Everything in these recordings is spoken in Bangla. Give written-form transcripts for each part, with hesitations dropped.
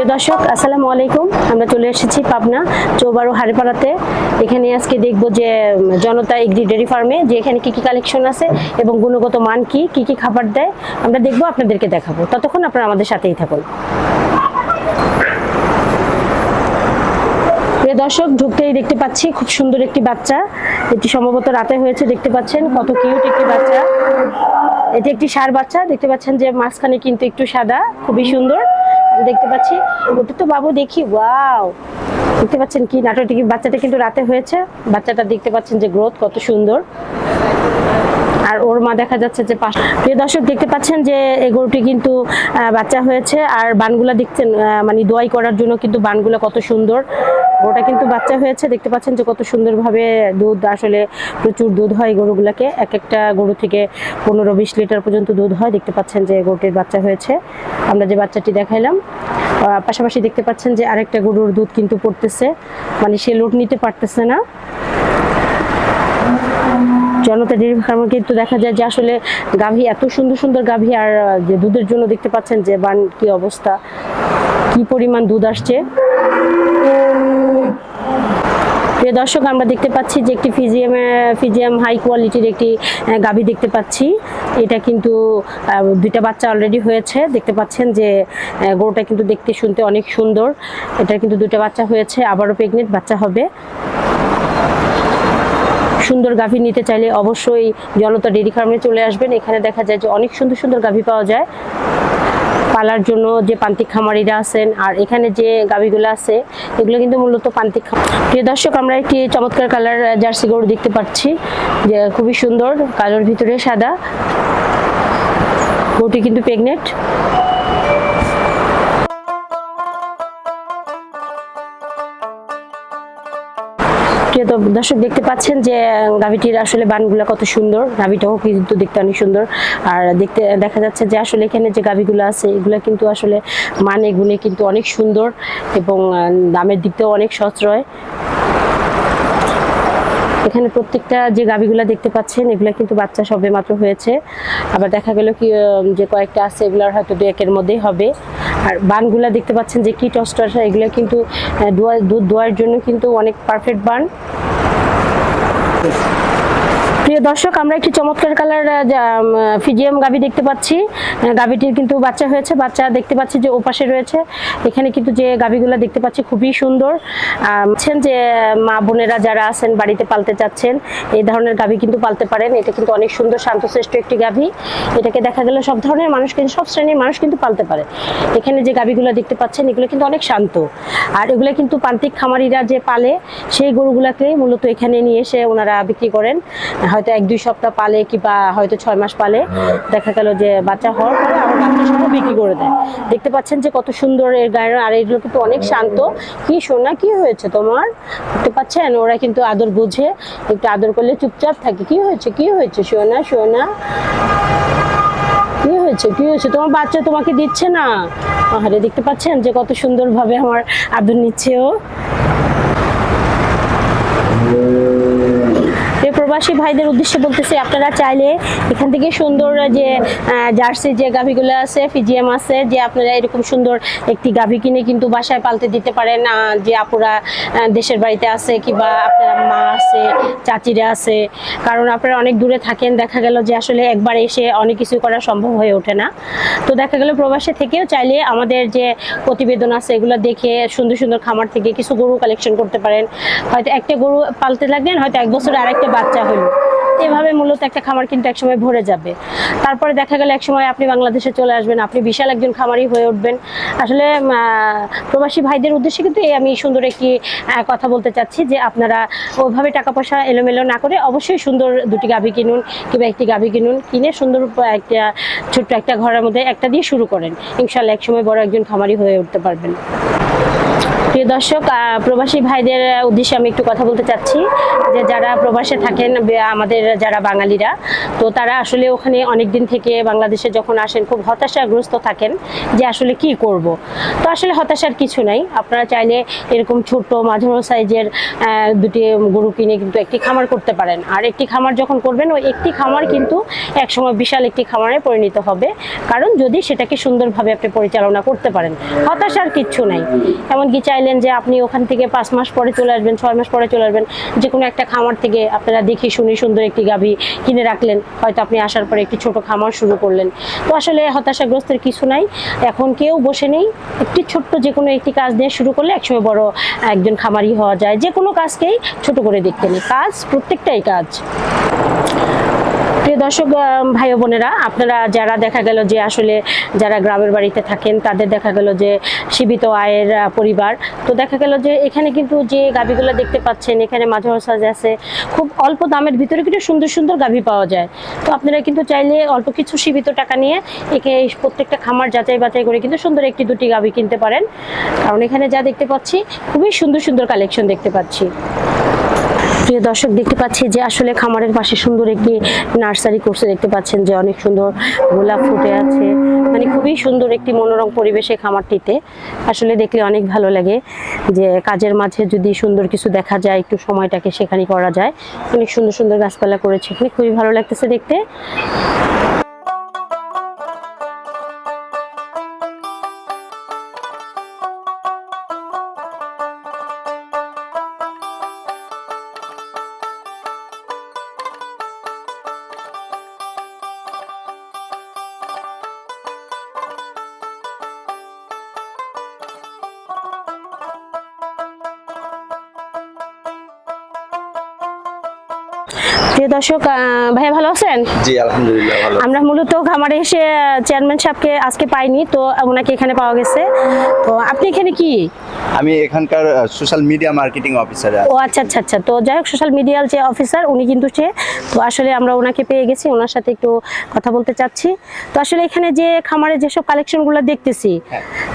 প্রিয় দর্শক আসসালামু আলাইকুম। আমরা চলে এসেছি পাবনা চৌবারো হাড়িপাড়াতে। এখানে আজকে দেখব যে জনতা এগ্রি ডেয়ারি ফার্মে যে এখানে কি কি কালেকশন আছে এবং গুণগত মান কি কি খাবার দেয় আমরা দেখব, আপনাদেরকে দেখাবো। ততক্ষণ আপনারা আমাদের সাথেই থাকুন। প্রিয় দর্শক, ঢুকতেই দেখতে পাচ্ছি খুব সুন্দর একটি বাচ্চা। এটি সম্ভবত রাতে হয়েছে, দেখতে পাচ্ছেন কত কিউট একটি বাচ্চা। এটি একটি ষাঁড় বাচ্চা, দেখতে পাচ্ছেন যে মাঝখানে কিন্তু একটু সাদা, খুবই সুন্দর দেখতে পাচ্ছি। ওটা তো বাবু দেখি, ওয়াও, দেখতে পাচ্ছেন কি নাটকটি। বাচ্চাটা কিন্তু রাতে হয়েছে। বাচ্চাটা দেখতে পাচ্ছেন যে গ্রোথ কত সুন্দর, আর ওর মা দেখা যাচ্ছে যে পাশে। প্রিয় দর্শক, দেখতে পাচ্ছেন যে এই গরুটি কিন্তু বাচ্চা হয়েছে, আর বানগুলা দেখছেন মানে দোয়াই করার জন্য কিন্তু বানগুলা কত সুন্দর। গরুটা কিন্তু বাচ্চা হয়েছে, দেখতে পাচ্ছেন যে কত সুন্দরভাবে দুধ, আসলে প্রচুর দুধ হয় গরুগুলাকে। এক একটা গরু থেকে 15-20 লিটার পর্যন্ত দুধ হয়। দেখতে পাচ্ছেন যে গরুটির বাচ্চা হয়েছে, আমরা যে বাচ্চাটি দেখাইলাম। পাশাপাশি দেখতে পাচ্ছেন যে আরেকটা গরুর দুধ কিন্তু পড়তেছে, মানে সে লোড নিতে পারতেছে না। জনতা ডেয়ারি ফার্মে কিন্তু দেখা যায় যে আসলে গাভী, এত সুন্দর সুন্দর গাভী, আর যে দুধের জন্য দেখতে পাচ্ছেন যে বান কি অবস্থা, কি পরিমাণ দুধ আসছে। প্রিয় দর্শক, আমরা দেখতে পাচ্ছি যে একটি ফিজিয়াম হাই কোয়ালিটির একটি গাভী দেখতে পাচ্ছি। এটা কিন্তু দুইটা বাচ্চা অলরেডি হয়েছে। দেখতে পাচ্ছেন যে গরুটা কিন্তু দেখতে শুনতে অনেক সুন্দর। এটার কিন্তু দুটো বাচ্চা হয়েছে, আবারও প্রেগনেন্ট বাচ্চা হবে। সুন্দর গাভী নিতে চাইলে অবশ্যই জনতা ডেয়ারি ফার্মে চলে আসবেন। এখানে দেখা যায় যে অনেক সুন্দর সুন্দর গাভী পাওয়া যায় পালার জন্য, যে প্রান্তিক খামারিরা আছেন। আর এখানে যে গাভীগুলো আছে এগুলো কিন্তু মূলত প্রান্তিক খামার। প্রিয় দর্শক, আমরা একটি চমৎকার কালার জার্সি গরু দেখতে পাচ্ছি, যে খুবই সুন্দর, কালোর ভিতরে সাদা। গরুটি কিন্তু প্রেগনেন্ট। দর্শক, দেখতে পাচ্ছেন যে গাভীটির আসলে বানগুলা কত সুন্দর। গাভীটাও কিন্তু দেখতে অনেক সুন্দর, আর দেখা যাচ্ছে যে আসলে এখানে যে গাভীগুলো আছে এগুলো কিন্তু আসলে মানে গুণে কিন্তু অনেক সুন্দর, এবং দামের দিক থেকেও অনেক সাশ্রয়। এখানে প্রত্যেকটা যে গাভীগুলা দেখতে পাচ্ছেন এগুলা কিন্তু বাচ্চা সবে মাত্র হয়েছে। আবার দেখা গেল কি যে কয়েকটা আছে এগুলার হয়তো 2-1 মধ্যেই হবে। আর বানগুলা দেখতে পাচ্ছেন যে কি টস্টার, এগুলা কিন্তু দুধ দোয়ার জন্য কিন্তু অনেক পারফেক্ট বান। প্রিয় দর্শক, আমরা একটি চমৎকার কালার ফিজিয়াম গাভী দেখতে পাচ্ছি। গাভীটির কিন্তু বাচ্চা হয়েছে, বাচ্চা দেখতে পাচ্ছি যে ওপাশে রয়েছে। এখানে কিন্তু যে গাভীগুলো দেখতে পাচ্ছি খুবই সুন্দর। যে মা বোনেরা যারা আছেন বাড়িতে পালতে চাচ্ছেন, এই ধরনের গাভী কিন্তু পালতে পারেন। এটা কিন্তু অনেক সুন্দর, শান্তশ্রেষ্ঠ একটি গাভী। এটাকে দেখা গেল সব ধরনের মানুষ কিন্তু, সব শ্রেণীর মানুষ কিন্তু পালতে পারে। এখানে যে গাভীগুলো দেখতে পাচ্ছেন এগুলো কিন্তু অনেক শান্ত, আর এগুলো কিন্তু প্রান্তিক খামারিরা যে পালে সেই গরুগুলাকে মূলত এখানে নিয়ে এসে ওনারা বিক্রি করেন। হয়তো 1-2 সপ্তাহ পালে, কিংবা হয়তো 6 মাস পালে, দেখা গেল যে বাচ্চা হওয়ার পরে আবার বাচ্চা সহ বিক্রি করে দেয়। দেখতে পাচ্ছেন যে কত সুন্দর এর গায়ের, আর এগুলো কিন্তু অনেক শান্ত। কি সোনা, কি হয়েছে তোমার? দেখতে পাচ্ছেন ওরা কিন্তু আদর বুঝে, একটু আদর করলে চুপচাপ থাকে। কি হয়েছে, কি হয়েছে সোনা, সোনা, কি হয়েছে, কি হয়েছে? তোমার বাচ্চা তোমাকে দিচ্ছে না? আরে দেখতে পাচ্ছেন যে কত সুন্দর ভাবে আমার আদর নিচ্ছে ও। প্রবাসী ভাইদের উদ্দেশ্যে বলতেছি, আপনারা চাইলে এখান থেকে সুন্দর যে জার্সি যে গাভীগুলো আছে, ফিজিয়াম আছে, যে আপনারা এরকম সুন্দর একটি গাভী কিনে কিন্তু বাসায় পালতে দিতে পারেন। যে আপুরা দেশের বাড়িতে আছে, কিংবা আপনার মা আছে, চাচিরা আছে, কারণ আপনারা অনেক দূরে থাকেন। দেখা গেল যে আসলে একবার এসে অনেক কিছু করা সম্ভব হয়ে ওঠে না। তো দেখা গেল প্রবাসে থেকেও চাইলে আমাদের যে প্রতিবেদন আছে এগুলো দেখে সুন্দর সুন্দর খামার থেকে কিছু গরু কালেকশন করতে পারেন। হয়তো একটা গরু পালতে লাগলেন, হয়তো 1 বছরে আরেকটা বাচ্চা হলো। এভাবে মূলত একটা খামার কিন্তু একসময় ভরে যাবে। তারপরে দেখা গেল একসময় আপনি বাংলাদেশে চলে আসবেন, আপনি বিশাল একজন খামারি হয়ে উঠবেন। আসলে প্রবাসী ভাইদের উদ্দেশ্যে কিন্তু আমি সুন্দর একটি কথা বলতে চাচ্ছি, যে আপনারা ওইভাবে টাকা পয়সা এলোমেলো না করে অবশ্যই সুন্দর 2টি গাভী কিনুন, কিংবা একটি গাভী কিনুন, কিনে সুন্দর একটা ছোট্ট একটা ঘরের মধ্যে একটা দিয়ে শুরু করেন। ইনশাল্লাহ একসময় বড় একজন খামারি হয়ে উঠতে পারবেন। প্রিয় দর্শক, প্রবাসী ভাইদের উদ্দেশ্যে আমি একটু কথা বলতে চাচ্ছি, যে যারা প্রবাসে থাকেন, আমাদের যারা বাঙালিরা, তো তারা আসলে ওখানে অনেক দিন থেকে বাংলাদেশে যখন আসেন খুব হতাশাগ্রস্ত থাকেন যে আসলে কি করব। তো আসলে হতাশার কিছু নাই, আপনারা চাইলে এরকম ছোট মাঝারো সাইজের দুটি গরু কিনে কিন্তু একটি খামার করতে পারেন। আর একটি খামার যখন করবেন, ওই একটি খামার কিন্তু একসময় বিশাল একটি খামারে পরিণত হবে, কারণ যদি সেটাকে সুন্দরভাবে আপনি পরিচালনা করতে পারেন। হতাশার কিচ্ছু নাই। এমনকি চাইলেন যে আপনি ওখান থেকে 5 মাস পরে চলে আসবেন, 6 মাস পরে চলে আসবেন, যে কোনো একটা খামার থেকে আপনারা দেখে শুনে সুন্দর একটি গাভী কিনে রাখলেন, হয়তো আপনি আসার পরে একটি ছোট খামার শুরু করলেন। তো আসলে হতাশাগ্রস্তের কিছু নাই, এখন কেউ বসে নেই। একটি ছোট্ট যে কোনো একটি কাজ দিয়ে শুরু করলে একসময় বড় একজন খামারি হওয়া যায়। যে কোনো কাজকেই ছোট করে দেখতে নেই, কাজ প্রত্যেকটাই কাজ। প্রিয় দর্শক ভাই ও বোনেরা, আপনারা যারা দেখা গেল যে আসলে যারা গ্রামের বাড়িতে থাকেন, তাদের দেখা গেল যে সীমিত আয়ের পরিবার, তো দেখা গেল যে এখানে কিন্তু যে গাভীগুলো দেখতে পাচ্ছেন, এখানে মাঝারো সাইজ আছে, খুব অল্প দামের ভিতরে কিন্তু সুন্দর সুন্দর গাভী পাওয়া যায়। তো আপনারা কিন্তু চাইলে অল্প কিছু সীমিত টাকা নিয়ে এখানে প্রত্যেকটা খামার যাচাই বাছাই করে কিন্তু সুন্দর একটি দুটি গাভী কিনতে পারেন, কারণ এখানে যা দেখতে পাচ্ছি খুবই সুন্দর সুন্দর কালেকশন দেখতে পাচ্ছি। প্রিয় দর্শক, দেখতে পাচ্ছি যে আসলে খামারের পাশে সুন্দর একটি নার্সারি করছে, দেখতে পাচ্ছেন যে অনেক সুন্দর গোলাপ ফুটে আছে, মানে খুবই সুন্দর একটি মনোরম পরিবেশে খামারটিতে। আসলে দেখলে অনেক ভালো লাগে যে কাজের মাঝে যদি সুন্দর কিছু দেখা যায়, একটু সময়টাকে সেখানে করা যায়। অনেক সুন্দর সুন্দর গাছপালা করেছে এখানে, খুবই ভালো লাগতেছে দেখতে। প্রিয় দর্শক, ভাইয়া ভালো আছেন? জি আলহামদুলিল্লাহ ভালো। আমরা মূলত খামারে এসে চেয়ারম্যান সাহেবকে আজকে পাইনি, তো ওনাকে এখানে পাওয়া গেছে। তো আপনি এখানে কি? আমি এখানকার সোশ্যাল মিডিয়া মার্কেটিং অফিসার। ও আচ্ছা আচ্ছা আচ্ছা, তো যাই হোক, সোশ্যাল মিডিয়াল যে অফিসার উনি কিন্তু সে, তো আসলে আমরা ওনাকে পেয়ে গেছি, ওনার সাথে একটু কথা বলতে চাচ্ছি। তো আসলে এখানে যে খামারে যেসব কালেকশনগুলো দেখতেছি,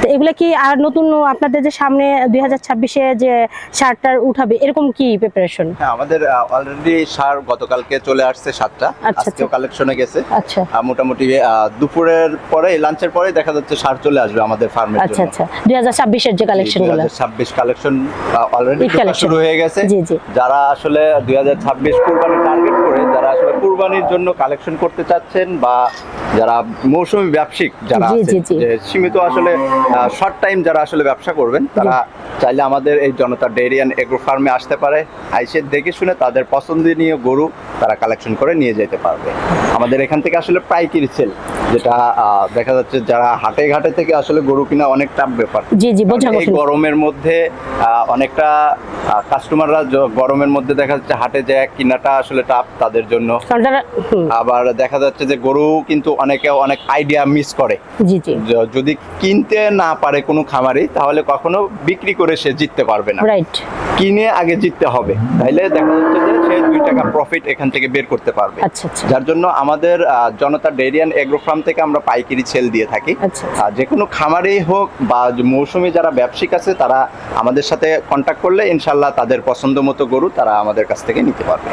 তো এগুলা কি আর নতুন আপনাদের যে সামনে 2026-এ যে সারটার উঠাবে, এরকম কি প্রিপারেশন? হ্যাঁ, আমাদের অলরেডি সার গতকালকে চলে আসছে 7টা, আজকেও কালেকশনে গেছে। আচ্ছা, মোটামুটি দুপুরের পরে, লাঞ্চের পরে দেখা যাচ্ছে সার চলে আসবে আমাদের ফার্মের জন্য। আচ্ছা আচ্ছা, 2026-এর যে কালেকশনগুলো, 2026 কালেকশন অলরেডি শুরু হয়ে গেছে। জি জি, যারা আসলে 2026 কুরবানি টার্গেট করে, যারা আসলে কুরবানির জন্য কালেকশন করতে চাচ্ছেন, বা যারা মৌসুমী ব্যবসায়িক যারা আছেন, যে সীমিত আসলে শর্ট টাইম যারা আসলে ব্যবসা করবেন, তারা চাইলে আমাদের এই জনতা ডেইরি অ্যান্ড এগ্রো ফার্মে আসতে পারে। আইসে দেখে শুনে তাদের পছন্দনীয় গরু তারা কালেকশন করে নিয়ে যেতে পারবে। আমাদের এখান থেকে আসলে পাইকারি সেল, যেটা দেখা যাচ্ছে যারা হাটে ঘাটে থেকে আসলে গরু কিনা অনেক টাফ ব্যাপার। জি জি, বোঝা এই গরমের মধ্যে অনেকটা কাস্টমাররা গরমের মধ্যে দেখা যাচ্ছে হাটে যায় কিনাটা আসলে টাফ তাদের জন্য। আবার দেখা যাচ্ছে যে গরু কিন্তু অনেকে অনেক আইডিয়া মিস করে। জি জি, যদি কিনতে না পারে কোনো খামারি, তাহলে কখনো বিক্রি করে সে জিততে পারবে না। রাইট, কিনে আগে জিততে হবে, তাইলে দেখা যাচ্ছে যে সে 2 টাকা প্রফিট এখান থেকে বের করতে পারবে। আচ্ছা আচ্ছা, যার জন্য আমাদের Janata dairy and agro farm থেকে আমরা পাইকারি সেল দিয়ে থাকি। যে কোনো খামারেই হোক বা মৌসুমী যারা ব্যবসায়িক আছে, তারা আমাদের সাথে কন্ট্যাক্ট করলে ইনশাল্লাহ তাদের পছন্দ মতো গরু তারা আমাদের কাছ থেকে নিতে পারবে।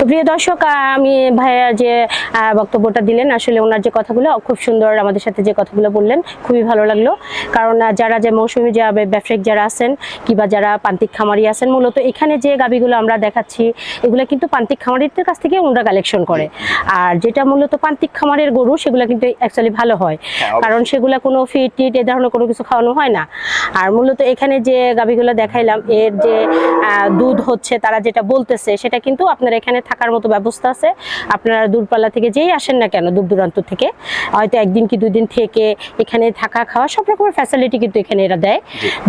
তো প্রিয় দর্শক, আমি ভাইয়া যে বক্তব্যটা দিলেন, আসলে ওনার যে কথাগুলো খুব সুন্দর, আমাদের সাথে যে কথাগুলো বললেন খুবই ভালো লাগলো। কারণ যারা যে মৌসুমী যে ব্যবসায়িক যারা আছেন, কিংবা যারা প্রান্তিক খামারি আছেন, মূলত এখানে যে গাভীগুলো আমরা দেখাচ্ছি, এগুলো কিন্তু প্রান্তিক খামারিদের কাছ থেকে ওনারা কালেকশন করে। আর যেটা মূলত প্রান্তিক খামারের গরু, সেগুলো কিন্তু অ্যাকচুয়ালি ভালো হয়, কারণ সেগুলো কোনো ফিট টিট এ ধরনের কোনো কিছু খাওয়ানো হয় না। আর মূলত এখানে যে গাভীগুলো দেখাইলাম, এর যে দুধ হচ্ছে, তারা যেটা বলতেছে, সেটা কিন্তু আপনার এখানে থাকার মতো ব্যবস্থা আছে। আপনারা দূরপাল্লা থেকে যেই আসেন না কেন, দূর দূরান্ত থেকে, হয়তো 1 দিন কি 2 দিন থেকে এখানে থাকা খাওয়া সব রকমের ফ্যাসিলিটি কিন্তু এখানে এরা দেয়।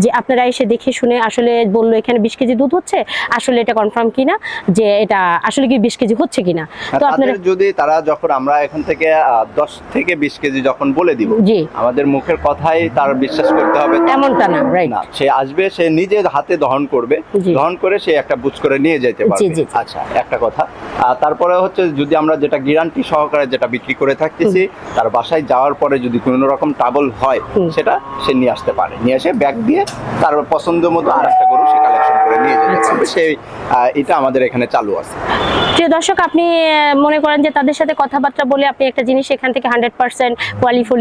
যে আপনারা এসে দেখে শুনে আসলে বললো এখানে 20 কেজি দুধ হচ্ছে, আসলে এটা কনফার্ম কিনা, যে এটা আসলে কি 20 কেজি হচ্ছে কিনা। তো আপনারা যদি তারা যখন আমরা এখান থেকে 10 থেকে 20 কেজি যখন বলে দিব, জি, আমাদের মুখের কথাই তার বিশ্বাস করতে হবে এমনটা না, রাইট? না, সে আসবে, সে নিজে হাতে দহন করবে, দহন করে সে একটা বুঝ করে নিয়ে যেতে পারবে। আচ্ছা, একটা কথা, তারপরে হচ্ছে যদি আমরা যেটা গ্যারান্টি সহকারে যেটা বিক্রি করে থাকতেছি, তার বাসায় যাওয়ার পরে যদি কোনো রকম ট্রাবল হয়, সেটা সে নিয়ে আসতে পারে, নিয়ে এসে ব্যাগ দিয়ে তার পছন্দ মতো আরেকটা গরু সে কালেকশন করে নিয়ে যেতে আচ্ছা, পারবে, সেই এটা আমাদের এখানে চালু আছে। প্রিয় দর্শক, আপনি মনে করেন যে তাদের সাথে কথাবার্তা বলে আপনি একটা জিনিস এখান থেকে 100% কোয়ালিটিফুল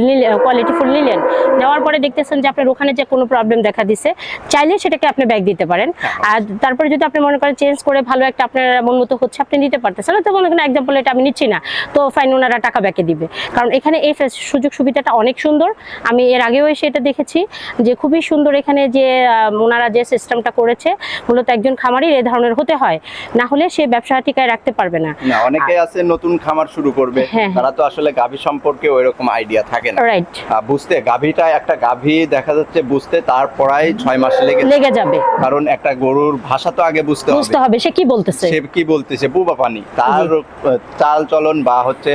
নিলেন, নেওয়ার পরে দেখতেছেন যে আপনার ওখানে যে কোনো প্রবলেম দেখা দিছে, চাইলে সেটাকে আপনি ব্যাক দিতে পারেন। আর তারপরে যদি আপনি মনে করেন চেঞ্জ করে ভালো একটা আপনার মন মতো হচ্ছে আপনি নিতে পারতেছেন, তো মনে করেন এক্সাম্পল এটা আমি নিচ্ছি না, তো ফাইন, ওনারা টাকা ব্যাকে দিবে। কারণ এখানে এই সুযোগ সুবিধাটা অনেক সুন্দর। আমি এর আগেও এসে এটা দেখেছি যে খুবই সুন্দর এখানে যে ওনারা যে সিস্টেমটা করেছে, মূলত একজন খামারির এই ধরনের হতে হয়, না হলে সে ব্যবসা টিকায় রাখতে পারবে না। অনেকে আছে নতুন খামার শুরু করবে, তারা তো আসলে গাভী সম্পর্কে ওইরকম আইডিয়া থাকে না, রাইট, বুঝতে গাভীটা একটা গাভী দেখা যাচ্ছে বুঝতে তার পড়াই 6 মাস লেগে যাবে। কারণ একটা গরুর ভাষা তো আগে বুঝতে হবে, সে কি বলতেছে বুবা পানি, তার চাল চলন বা হচ্ছে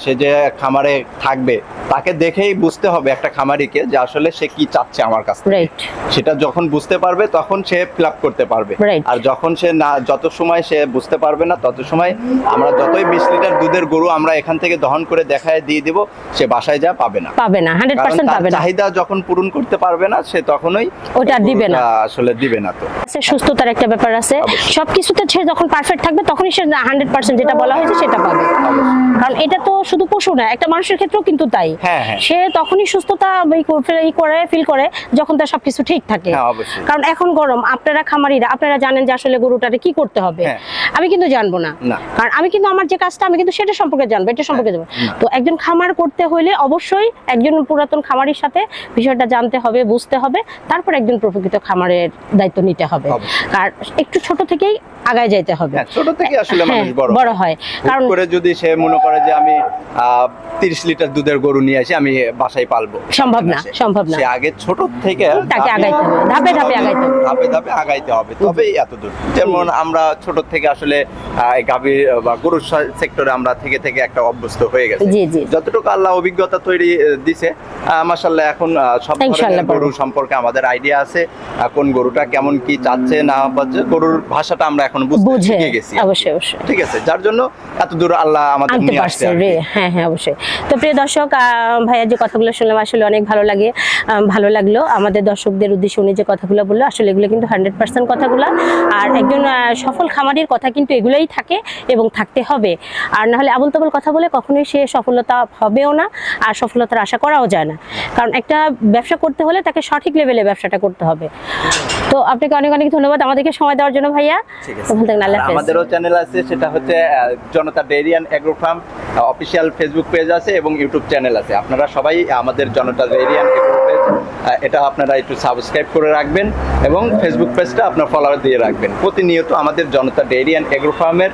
সে যে খামারে থাকবে তাকে দেখেই বুঝতে হবে একটা খামারিকে যে আসলে সে কি চাচ্ছে আমার কাছ থেকে। সেটা যখন বুঝতে পারবে তখন সে ফিল আপ করতে পারবে। আর যখন সে না, যত সময় সে বুঝতে পারবে না তত সময় আমরা যতই 20 লিটার দুধের গরু আমরা এখান থেকে দহন করে দেখায় দিয়ে দিব, সে বাসায় যা পাবে না 100% পাবে না। চাহিদা যখন পূরণ করতে পারবে না সে তখনই ওটা দিবে না, আসলে দিবে না। তো সুস্থতার একটা ব্যাপার আছে, সবকিছুতে সে যখন পারফেক্ট থাকবে তখনই সে 100% যেটা বলা হয়েছে সেটা পাবে। কারণ এটা তো শুধু পশু না, একটা মানুষের ক্ষেত্রেও কিন্তু তাই। সে তখনই সুস্থতা ফিল করে যখন তার সবকিছু ঠিক থাকে। কারণ এখন গরম, আপনারা খামারিরা আপনারা জানেন যে আসলে গরুটারে কি করতে হবে, আমি কিন্তু জানবো না। কারণ আমি কিন্তু আমার যে কাজটা আমি কিন্তু সেটা সম্পর্কে জানবো, এটা সম্পর্কে জানবো। তো একজন খামার করতে হলে অবশ্যই একজন পুরাতন খামারির সাথে বিষয়টা জানতে হবে, বুঝতে হবে, তারপর একজন প্রকৃত খামারের দায়িত্ব নিতে হবে। আর একটু ছোট থেকেই আগায় যাইতে হবে, ছোট থেকে আসলে মানুষ বড় হয়। কারণ করে যদি সে মনে করে যে আমি 30 লিটার দুধের গরু নিয়ে আসি আমি বাসায় পালবো, সম্ভব না। সে আগে ছোট থেকে তাকে আগাইতে হবে, ধাপে ধাপে আগাইতে হবে, তবেই এত দূর। যেমন আমরা ছোট থেকে আসলে গাভী বা গরুর সেক্টরে আমরা থেকে একটা অভ্যস্ত হয়ে গেছে। যতটুকু আল্লাহ অভিজ্ঞতা তৈরি দিছে মাশাআল্লাহ, এখন সব ধরনের গরু সম্পর্কে আমাদের আইডিয়া আছে, কোন গরুটা কেমন কি চাচ্ছে না পাচ্ছে, গরুর ভাষাটা আমরা এখন বুঝতে শিখে গেছি। অবশ্যই ঠিক আছে, যার জন্য এত দূর আল্লাহ আমাদের নিয়ে আসছে। হ্যাঁ অবশ্যই। তো প্রিয় দর্শক, ভাইয়া যে কথাগুলো শুনলাম আসলে অনেক ভালো লাগলো। আমাদের দর্শকদের উদ্দেশ্যে উনি যে কথাগুলো বললো আসলে এগুলো কিন্তু 100% কথাগুলো। আর একজন সফল খামারির কথা কিন্তু এগুলোই থাকে এবং থাকতে হবে। আর না হলে আবল তাবল কথা বলে কখনোই সে সফলতা হবেও না, আর সফলতার আশা করাও যায় না। কারণ একটা ব্যবসা করতে হলে তাকে সঠিক লেভেলে ব্যবসাটা করতে হবে। তো আপনাকে অনেক ধন্যবাদ আমাদেরকে সময় দেওয়ার জন্য ভাইয়া। আমাদেরও চ্যানেল আছে, সেটা হচ্ছে Janata dairy and agro farm official Facebook page আছে এবং ইউটিউব চ্যানেল আছে। আপনারা সবাই আমাদের Janata dairy and agro page, এটা আপনারা একটু সাবস্ক্রাইব করে রাখবেন এবং ফেসবুক পেজটা আপনার ফলোয়ার দিয়ে রাখবেন। প্রতিনিয়ত আমাদের জনতা ডেইরি অ্যান্ড এগ্রো ফার্মের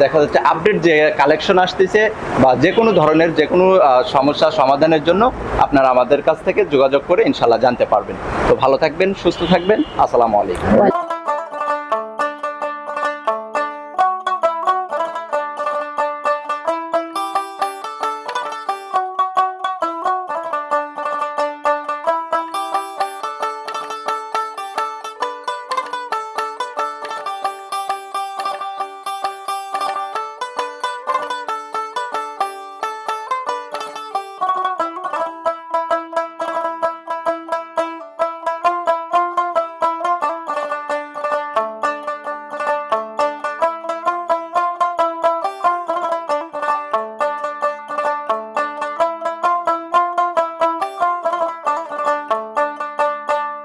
দেখা যাচ্ছে আপডেট যে কালেকশন আসতেছে বা যে কোনো ধরনের যে কোনো সমস্যা সমাধানের জন্য আপনারা আমাদের কাছ থেকে যোগাযোগ করে ইনশাল্লাহ জানতে পারবেন। তো ভালো থাকবেন, সুস্থ থাকবেন, আসসালামু আলাইকুম।